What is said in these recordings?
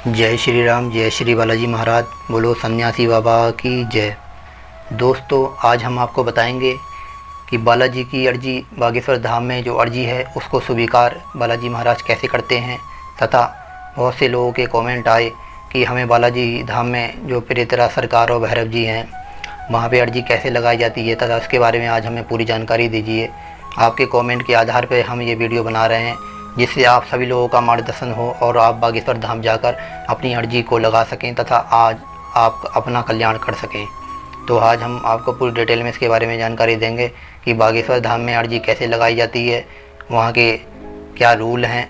जय श्री राम, जय श्री बालाजी महाराज, बोलो सन्यासी बाबा की जय। दोस्तों, आज हम आपको बताएंगे कि बालाजी की अर्जी बागेश्वर धाम में जो अर्जी है उसको स्वीकार बालाजी महाराज कैसे करते हैं, तथा बहुत से लोगों के कमेंट आए कि हमें बालाजी धाम में जो प्रेतराज सरकार और भैरव जी हैं वहाँ पे अर्जी कैसे लगाई जाती है, तथा उसके बारे में आज हमें पूरी जानकारी दीजिए। आपके कमेंट के आधार पर हम ये वीडियो बना रहे हैं जिससे आप सभी लोगों का मार्गदर्शन हो और आप बागेश्वर धाम जाकर अपनी अर्जी को लगा सकें तथा आज आप अपना कल्याण कर सकें। तो आज हम आपको पूरी डिटेल में इसके बारे में जानकारी देंगे कि बागेश्वर धाम में अर्जी कैसे लगाई जाती है, वहाँ के क्या रूल हैं।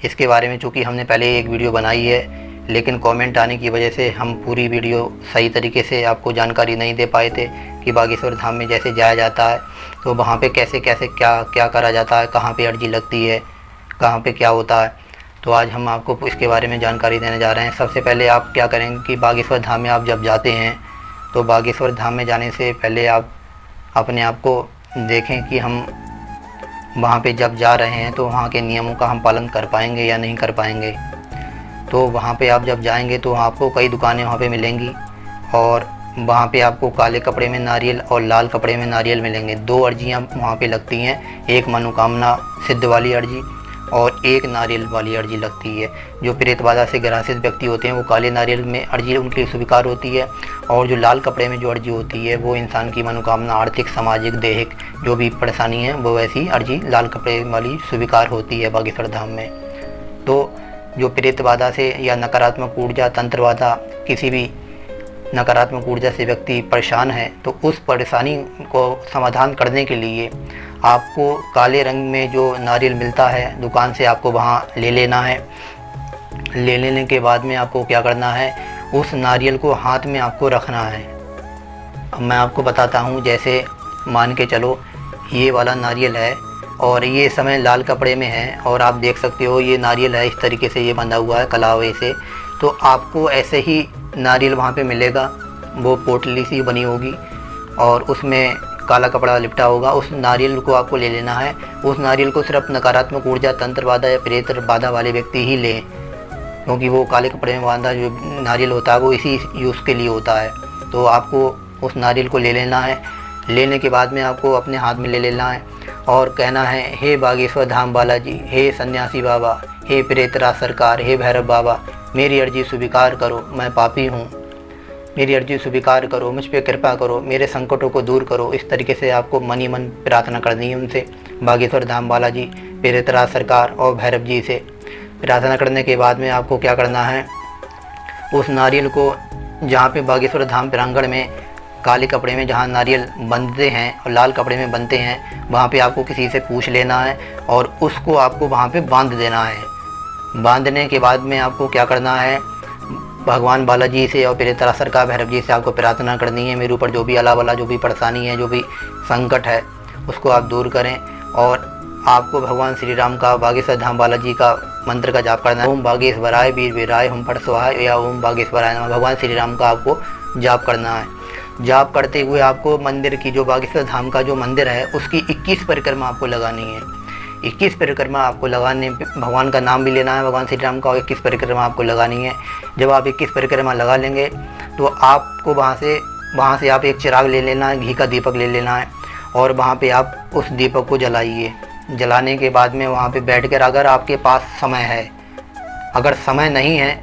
इसके बारे में चूँकि हमने पहले एक वीडियो बनाई है, लेकिन कमेंट आने की वजह से हम पूरी वीडियो सही तरीके से आपको जानकारी नहीं दे पाए थे कि बागेश्वर धाम में जैसे जाया जाता है तो वहाँ पे कैसे कैसे क्या क्या करा जाता है, कहाँ पे अर्जी लगती है, कहाँ पे क्या होता है। तो आज हम आपको इसके बारे में जानकारी देने जा रहे हैं। सबसे पहले आप क्या करेंगे कि बागेश्वर धाम में आप जब जाते हैं तो बागेश्वर धाम में जाने से पहले आप अपने आप को देखें कि हम वहाँ पे जब जा रहे हैं तो वहाँ के नियमों का हम पालन कर पाएंगे या नहीं कर पाएंगे। तो वहाँ पे आप जब जाएंगे तो आपको कई दुकानें वहाँ पे मिलेंगी और वहाँ पे आपको काले कपड़े में नारियल और लाल कपड़े में नारियल मिलेंगे। दो अर्जियाँ वहाँ पे लगती हैं, एक मनोकामना सिद्ध वाली अर्जी और एक नारियल वाली अर्जी लगती है। जो प्रेत बाधा से ग्रसित व्यक्ति होते हैं वो काले नारियल में अर्जी उनकी स्वीकार होती है, और जो लाल कपड़े में जो अर्जी होती है वो इंसान की मनोकामना, आर्थिक, सामाजिक, दैहिक जो भी परेशानी है वो वैसी अर्जी लाल कपड़े वाली स्वीकार होती है बागेश्वर धाम में। तो जो प्रेत बाधा से या नकारात्मक ऊर्जा, तंत्र बाधा, किसी भी नकारात्मक ऊर्जा से व्यक्ति परेशान है तो उस परेशानी को समाधान करने के लिए आपको काले रंग में जो नारियल मिलता है दुकान से आपको वहाँ ले लेना है। ले लेने के बाद में आपको क्या करना है, उस नारियल को हाथ में आपको रखना है। अब मैं आपको बताता हूँ, जैसे मान के चलो ये वाला नारियल है और ये समय लाल कपड़े में है और आप देख सकते हो ये नारियल है, इस तरीके से ये बंधा हुआ है कलावे से। तो आपको ऐसे ही नारियल वहाँ पे मिलेगा, वो पोटली सी बनी होगी और उसमें काला कपड़ा लिपटा होगा। उस नारियल को आपको ले लेना है। उस नारियल को सिर्फ नकारात्मक ऊर्जा, तंत्र बाधा या प्रेत बाधा वाले व्यक्ति ही लें, क्योंकि वो काले कपड़े में बांधा जो नारियल होता है वो इसी यूज़ के लिए होता है। तो आपको उस नारियल को ले लेना है। लेने के बाद में आपको अपने हाथ में ले लेना है और कहना है, हे बागेश्वर धाम बालाजी, हे सन्यासी बाबा, हे प्रेतराज सरकार, हे भैरव बाबा, मेरी अर्जी स्वीकार करो, मैं पापी हूँ, मेरी अर्जी स्वीकार करो, मुझ पे कृपा करो, मेरे संकटों को दूर करो। इस तरीके से आपको मन ही मन प्रार्थना करनी है उनसे, बागेश्वर धाम बालाजी, प्रेतराज सरकार और भैरव जी से। प्रार्थना करने के बाद में आपको क्या करना है, उस नारियल को जहाँ पे बागेश्वर धाम प्रांगण में काले कपड़े में जहाँ नारियल बंधते हैं और लाल कपड़े में बनते हैं, वहाँ पे आपको किसी से पूछ लेना है और उसको आपको वहाँ पे बांध देना है। बांधने के बाद में आपको क्या करना है, भगवान बालाजी से और प्रेतराज सरकार भैरव जी से आपको प्रार्थना करनी है, मेरे ऊपर जो भी अला वाला जो भी परेशानी है, जो भी संकट है उसको आप दूर करें। और आपको भगवान श्री राम का, बागेश्वर धाम बालाजी का मंत्र का जाप करना है। ओम बागेश्वराय वीर वीराय हुम फट स्वाहा या ओम बागेश्वराय नमः, भगवान श्री राम का आपको जाप करना है। जाप करते हुए आपको मंदिर की, जो बागेश्वर धाम का जो मंदिर है उसकी 21 परिक्रमा आपको लगानी है। 21 परिक्रमा आपको लगाने, भगवान का नाम भी लेना है भगवान श्री राम का, और 21 परिक्रमा आपको लगानी है। जब आप 21 परिक्रमा लगा लेंगे तो आपको वहाँ से आप एक चिराग ले लेना है, घी का दीपक ले लेना है और वहाँ पे आप उस दीपक को जलाइए। जलाने के बाद में वहाँ पे बैठकर, अगर आपके पास समय है, अगर समय नहीं है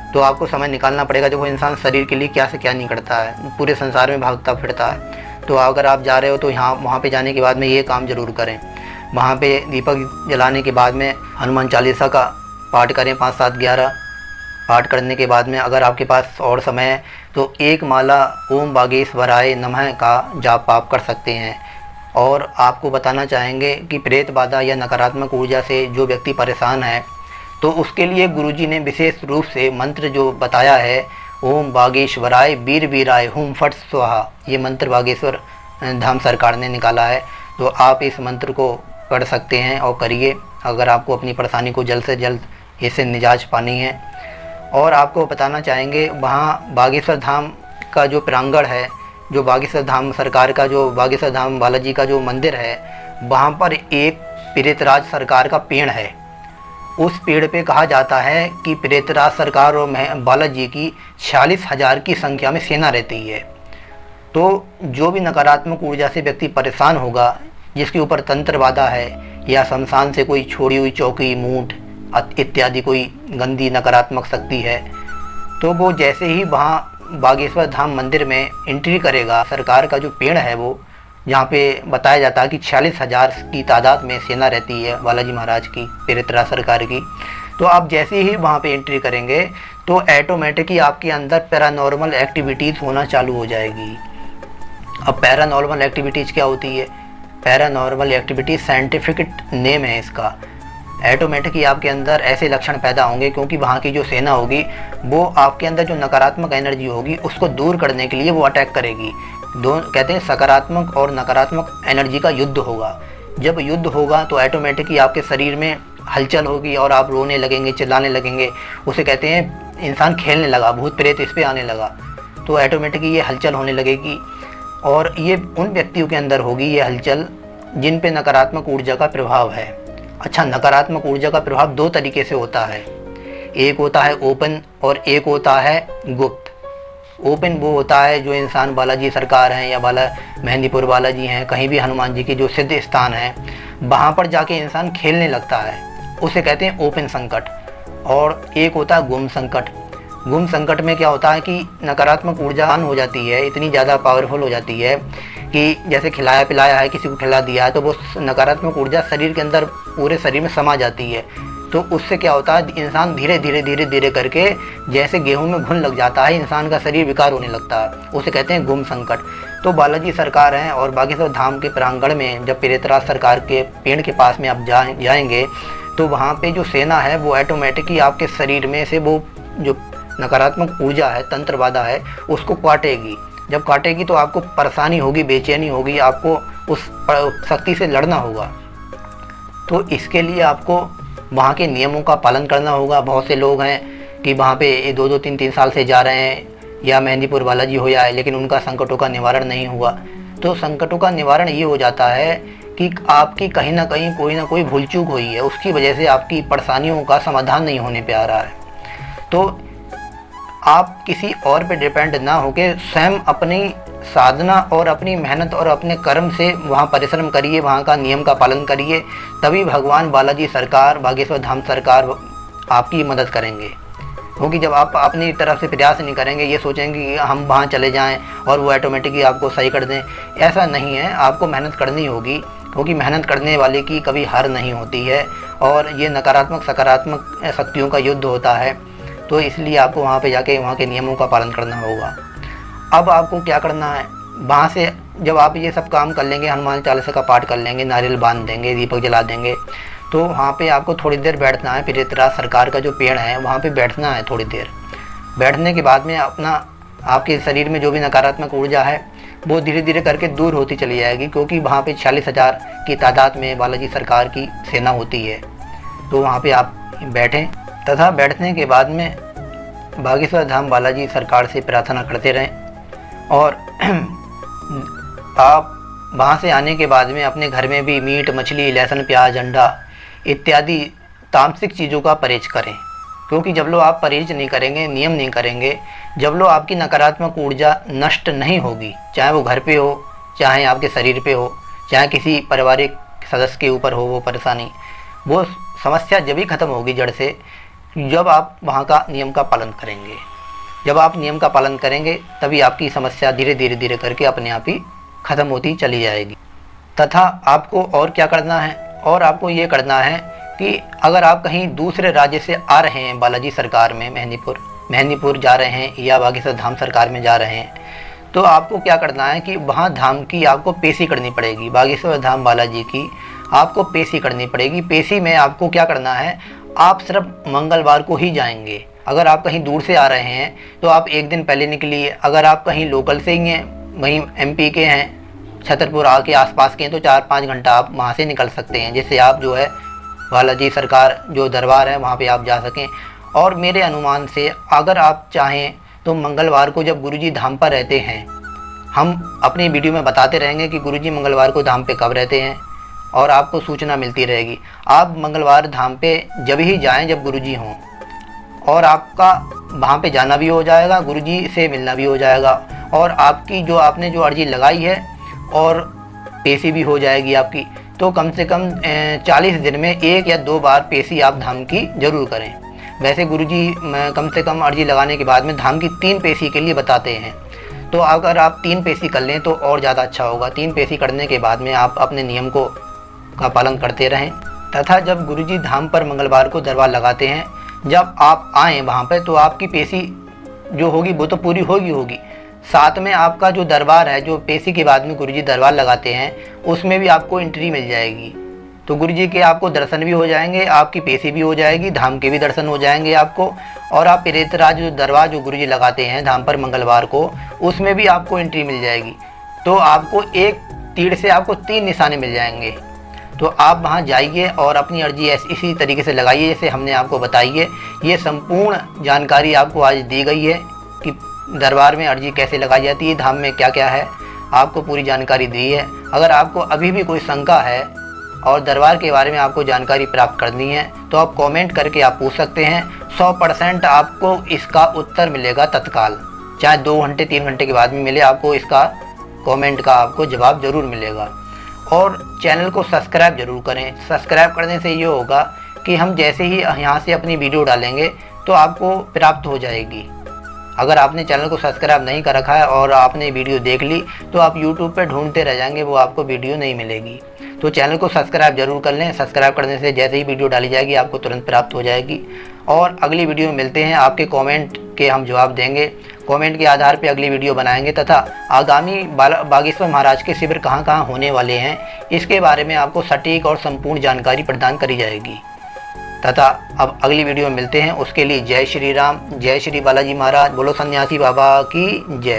तो आपको समय निकालना पड़ेगा। जो वो इंसान शरीर के लिए क्या से क्या नहीं करता है, पूरे संसार में भागता फिरता है। तो अगर आप जा रहे हो तो वहाँ पे जाने के बाद में ये काम ज़रूर करें। वहाँ पे दीपक जलाने के बाद में हनुमान चालीसा का पाठ करें, 5, 7, 11 पाठ करने के बाद में अगर आपके पास और समय है तो एक माला ओम बागेश्वराय नमः का जाप आप कर सकते हैं। और आपको बताना चाहेंगे कि प्रेत बाधा या नकारात्मक ऊर्जा से जो व्यक्ति परेशान है तो उसके लिए गुरुजी ने विशेष रूप से मंत्र जो बताया है, ओम बागेश्वराय वीर वीराय हुम फट स्वाहा, ये मंत्र बागेश्वर धाम सरकार ने निकाला है। तो आप इस मंत्र को कर सकते हैं और करिए, अगर आपको अपनी परेशानी को जल्द से जल्द इससे निजात पानी है। और आपको बताना चाहेंगे, वहाँ बागेश्वर धाम का जो प्रांगण है, जो बागेश्वर धाम सरकार का, जो बागेश्वर धाम बालाजी का जो मंदिर है, वहाँ पर एक प्रेतराज सरकार का पेड़ है। उस पेड़ पे कहा जाता है कि प्रेतराज सरकार और बालाजी की 46,000 की संख्या में सेना रहती है। तो जो भी नकारात्मक ऊर्जा से व्यक्ति परेशान होगा, जिसके ऊपर तंत्र बाधा है या शमशान से कोई छोड़ी हुई चौकी, मूठ इत्यादि कोई गंदी नकारात्मक शक्ति है, तो वो जैसे ही वहाँ बागेश्वर धाम मंदिर में एंट्री करेगा, सरकार का जो पेड़ है वो, जहाँ पे बताया जाता है कि 46,000 की तादाद में सेना रहती है बालाजी महाराज की, प्रेतराज सरकार की। तो आप जैसे ही वहाँ पे एंट्री करेंगे तो ऑटोमेटिकली आपके अंदर पैरानॉर्मल एक्टिविटीज़ होना चालू हो जाएगी। अब पैरानॉर्मल एक्टिविटीज़ क्या होती है? पैरानॉर्मल एक्टिविटीज़ साइंटिफिक नेम है इसका। ऑटोमेटिकली आपके अंदर ऐसे लक्षण पैदा होंगे, क्योंकि वहाँ की जो सेना होगी वो आपके अंदर जो नकारात्मक एनर्जी होगी उसको दूर करने के लिए वो अटैक करेगी। कहते हैं सकारात्मक और नकारात्मक एनर्जी का युद्ध होगा। जब युद्ध होगा तो ऑटोमेटिकली आपके शरीर में हलचल होगी और आप रोने लगेंगे, चिल्लाने लगेंगे। उसे कहते हैं इंसान खेलने लगा, भूत प्रेत इस पे आने लगा, तो ऑटोमेटिकली ये हलचल होने लगेगी। और ये उन व्यक्तियों के अंदर होगी ये हलचल जिन पे नकारात्मक ऊर्जा का प्रभाव है। अच्छा, नकारात्मक ऊर्जा का प्रभाव दो तरीके से होता है, एक होता है ओपन और एक होता है गुप्त। ओपन वो होता है जो इंसान बालाजी सरकार हैं या मेहंदीपुर बालाजी हैं, कहीं भी हनुमान जी के जो सिद्ध स्थान हैं, वहाँ पर जाके इंसान खेलने लगता है, उसे कहते हैं ओपन संकट। और एक होता है गुम संकट। गुम संकट में क्या होता है कि नकारात्मक ऊर्जा ऑन हो जाती है, इतनी ज़्यादा पावरफुल हो जाती है कि जैसे खिलाया पिलाया है, किसी को खिला दिया है, तो वो नकारात्मक ऊर्जा शरीर के अंदर पूरे शरीर में समा जाती है। तो उससे क्या होता है, इंसान धीरे धीरे करके जैसे गेहूं में घुन लग जाता है, इंसान का शरीर विकार होने लगता है, उसे कहते हैं गुम संकट। तो बालाजी सरकार हैं और बागेश्वर धाम के प्रांगण में जब प्रेतराज सरकार के पेड़ के पास में आप जाएंगे तो वहाँ पे जो सेना है वो ऑटोमेटिकली आपके शरीर में से वो जो नकारात्मक ऊर्जा है, तंत्र बाधा है, उसको काटेगी। जब काटेगी तो आपको परेशानी होगी, बेचैनी होगी, आपको उस शक्ति से लड़ना होगा। तो इसके लिए आपको वहाँ के नियमों का पालन करना होगा। बहुत से लोग हैं कि वहाँ पे 2-2, 3-3 साल से जा रहे हैं, या मेहंदीपुर बालाजी हो जाए, लेकिन उनका संकटों का निवारण नहीं हुआ। तो संकटों का निवारण ये हो जाता है कि आपकी कहीं ना कहीं कोई ना कोई भूल चूक हुई है, उसकी वजह से आपकी परेशानियों का समाधान नहीं होने पे आ रहा है। तो आप किसी और पे डिपेंड ना होकर स्वयं अपनी साधना और अपनी मेहनत और अपने कर्म से वहाँ परिश्रम करिए, वहाँ का नियम का पालन करिए, तभी भगवान बालाजी सरकार, बागेश्वर धाम सरकार आपकी मदद करेंगे। क्योंकि जब आप अपनी तरफ से प्रयास नहीं करेंगे, ये सोचेंगे कि हम वहाँ चले जाएं और वो ऑटोमेटिकली आपको सही कर दें, ऐसा नहीं है। आपको मेहनत करनी होगी, क्योंकि मेहनत करने वाले की कभी हार नहीं होती है। और ये नकारात्मक सकारात्मक शक्तियों का युद्ध होता है, तो इसलिए आपको वहाँ पे जाके वहाँ के नियमों का पालन करना होगा। अब आपको क्या करना है, वहाँ से जब आप ये सब काम कर लेंगे, हनुमान चालीसा का पाठ कर लेंगे, नारियल बांध देंगे, दीपक जला देंगे, तो वहाँ पे आपको थोड़ी देर बैठना है। प्रेतराज सरकार का जो पेड़ है वहाँ पे बैठना है थोड़ी देर। बैठने के बाद में आपके शरीर में जो भी नकारात्मक ऊर्जा है वो धीरे धीरे करके दूर होती चली जाएगी, क्योंकि वहाँ पे 46,000 की तादाद में बालाजी सरकार की सेना होती है। तो वहाँ पे आप बैठें तथा बैठने के बाद में बागेश्वर धाम बालाजी सरकार से प्रार्थना करते रहें। और आप वहाँ से आने के बाद में अपने घर में भी मीट, मछली, लहसुन, प्याज, अंडा इत्यादि तामसिक चीज़ों का परहेज करें। क्योंकि जब लोग आप परहेज नहीं करेंगे, नियम नहीं करेंगे, जब लोग आपकी नकारात्मक ऊर्जा नष्ट नहीं होगी, चाहे वो घर पे हो, चाहे आपके शरीर पे हो, चाहे किसी पारिवारिक सदस्य के ऊपर हो वो परेशानी, वो समस्या जब ही ख़त्म होगी जड़ से, जब आप वहाँ का नियम का पालन करेंगे। जब आप नियम का पालन करेंगे तभी आपकी समस्या धीरे धीरे करके अपने आप ही ख़त्म होती चली जाएगी। तथा आपको और क्या करना है, और आपको ये करना है कि अगर आप कहीं दूसरे राज्य से आ रहे हैं बालाजी सरकार में, मेहंदीपुर जा रहे हैं या बागेश्वर धाम सरकार में जा रहे हैं, तो आपको क्या करना है कि वहाँ धाम की आपको पेशी करनी पड़ेगी। बागेश्वर धाम बालाजी की आपको पेशी करनी पड़ेगी। पेशी में आपको क्या करना है, आप सिर्फ मंगलवार को ही जाएंगे। अगर आप कहीं दूर से आ रहे हैं तो आप एक दिन पहले निकलिए। अगर आप कहीं लोकल से ही हैं, वहीं MP के हैं, छतरपुर के आसपास के हैं, तो 4-5 घंटा आप वहाँ से निकल सकते हैं, जिससे आप जो है बालाजी सरकार जो दरबार है वहाँ पे आप जा सकें। और मेरे अनुमान से अगर आप चाहें तो मंगलवार को जब गुरुजी धाम पर रहते हैं, हम अपनी वीडियो में बताते रहेंगे कि गुरुजी मंगलवार को धाम पे कब रहते हैं, और आपको सूचना मिलती रहेगी। आप मंगलवार धाम पे जब ही जाएं जब गुरुजी हों, और आपका वहाँ पे जाना भी हो जाएगा, गुरुजी से मिलना भी हो जाएगा, और आपकी जो आपने जो अर्जी लगाई है और पेशी भी हो जाएगी आपकी। तो कम से कम 40 दिन में 1 या 2 बार पेशी आप धाम की ज़रूर करें। वैसे गुरुजी कम से कम अर्जी लगाने के बाद में धाम की 3 पेशी के लिए बताते हैं, तो अगर आप 3 पेशी कर लें तो और ज़्यादा अच्छा होगा। 3 पेशी करने के बाद में आप अपने नियम का पालन करते रहें। तथा जब गुरुजी धाम पर मंगलवार को दरबार लगाते हैं, जब आप आएँ वहाँ पर, तो आपकी पेशी जो होगी वो तो पूरी होगी। साथ में आपका जो दरबार है, जो पेशी के बाद में गुरुजी दरबार लगाते हैं, उसमें भी आपको एंट्री मिल जाएगी। तो गुरुजी के आपको दर्शन भी हो जाएंगे, आपकी पेशी भी हो जाएगी, धाम के भी दर्शन हो जाएंगे आपको। और आप प्रेतराज जो दरबार जो गुरुजी लगाते हैं धाम पर मंगलवार को, उसमें भी आपको एंट्री मिल जाएगी। तो आपको एक तीर से आपको 3 निशाने मिल जाएंगे। तो आप वहाँ जाइए और अपनी अर्जी इसी तरीके से लगाइए जैसे हमने आपको बताई है। ये संपूर्ण जानकारी आपको आज दी गई है कि दरबार में अर्जी कैसे लगाई जाती है, धाम में क्या क्या है, आपको पूरी जानकारी दी है। अगर आपको अभी भी कोई शंका है और दरबार के बारे में आपको जानकारी प्राप्त करनी है, तो आप कमेंट करके आप पूछ सकते हैं। 100% आपको इसका उत्तर मिलेगा तत्काल, चाहे 2 घंटे 3 घंटे के बाद में मिले, आपको इसका कमेंट का आपको जवाब ज़रूर मिलेगा। और चैनल को सब्सक्राइब ज़रूर करें। सब्सक्राइब करने से ये होगा कि हम जैसे ही यहाँ से अपनी वीडियो डालेंगे तो आपको प्राप्त हो जाएगी। अगर आपने चैनल को सब्सक्राइब नहीं कर रखा है और आपने वीडियो देख ली, तो आप YouTube पर ढूंढते रह जाएंगे, वो आपको वीडियो नहीं मिलेगी। तो चैनल को सब्सक्राइब जरूर कर लें। सब्सक्राइब करने से जैसे ही वीडियो डाली जाएगी आपको तुरंत प्राप्त हो जाएगी। और अगली वीडियो में मिलते हैं, आपके कमेंट के हम जवाब देंगे। कमेंट के आधार पर अगली वीडियो बनाएंगे तथा आगामी बागेश्वर महाराज के शिविर कहाँ कहाँ होने वाले हैं, इसके बारे में आपको सटीक और संपूर्ण जानकारी प्रदान करी जाएगी। तथा अब अगली वीडियो में मिलते हैं, उसके लिए जय श्री राम, जय श्री बालाजी महाराज, बोलो सन्यासी बाबा की जय।